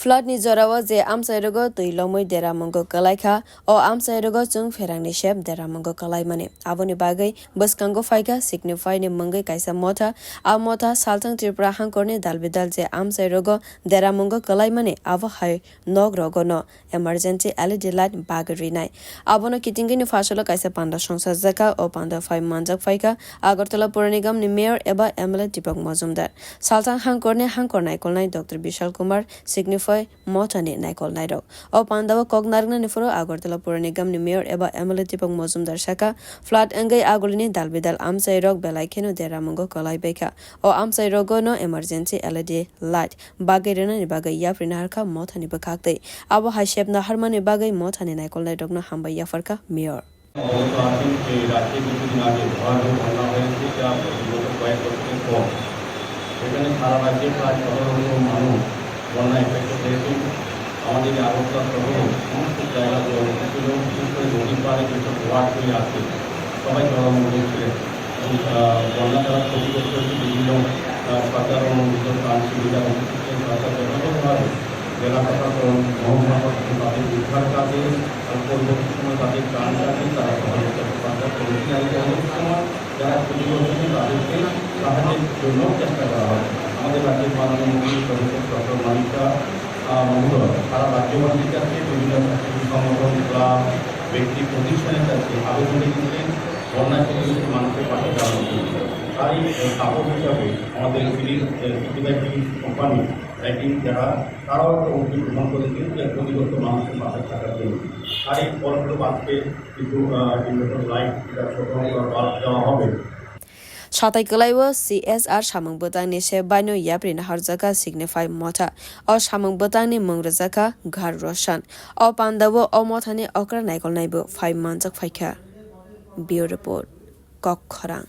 Flood ni zorawa je amchai rogo tuilomoi deramongo kalaikha o amchai rogo chung ferangni shep deramongo kalai mane aboni bagai baskango faiga signify ni mangai kaisa motha a motha saltang tripura hangkorni dalbidal je amchai rogo deramongo kalai mane abo hai nog rogo no emergency LED light bagwi rwnai abono kitingi ni fasolo kaisa panda songsa jaka o panda 5 manjak faika agartala pura nigam ni mayor eba MLA Deepak Majumdar saltang hangkorni hangkor naikolnai Dr. Vishal Kumar signify motha ni naikol nairok o pandawa kognargna ni furo agartala pura nigam ni mayor eba MLA Deepak Majumdar saka flood angai agulini dalbidal amchai rog belaikeno deramongo kalai beka o amchai rogo no emergency LED light bagwi rwnai ni bagai yaprina harka motha ni bakakte abo haishep na harmani bagai motha ni naikol nairok no hamba yafarka mayor এখানে সারা রাজ্যে প্রায় ১৭ মানুষ বন্যা effect হয়েছে আমাদের আগরতলা সহ সমস্ত জায়গা ছিল বিশেষ করে নদীর পাড়ে যেসব ওয়ার্ডগুলি আছে সবাই জলমগ্ন ছিলেন এবং বন্যা দ্বারা ক্ষতিগ্রস্ত হয়েছে বিভিন্ন সরকার অনুমোদিত ত্রাণ সুবিধা সরকার যথাযথভাবে জেলা প্রশাসন মহকুমা প্রশাসন তাদের উদ্ধার কাজে পরবর্তী সময় তাদের ত্রাণ কাজে তারা সহযোগিতা করেছেন অনেক সময় যারা ক্ষতিগ্রস্ত হয়েছে তাদেরকে সাহায্যের জন্য চেষ্টা করা হয় আমাদের রাজ্যের মাননীয় মুখ্যমন্ত্রী ডক্টর মালিকা মহোদয় সারা রাজ্যবাসীর কাছে বিভিন্ন সংগঠন ক্লাব ব্যক্তি প্রতিষ্ঠানের কাছে আবেদন রেখেছিলেন বন্যা ক্ষতিগ্রস্ত মানুষের পাশে দাঁড়ানোর জন্য তারই সাপোর্ট হিসাবে আমাদের সিগনিফাই কোম্পানি যারা তারাও একটা উদ্যোগ গ্রহণ করেছেন যে ক্ষতিগ্রস্ত মানুষের পাশে থাকার জন্য আর এই ফলস্বরূপ আজকে কিছু ইনভার্টার লাইট বাল্ব দেওয়া হবে Shatai kalaiwa CSR samang botang ni she baino yaprin harjaka signify motha o samang botang ni mongrajaka ghar roshan o pandawo o motha ni okra naikol naibo 5 manjak phaikha Bureau report Kok Khorang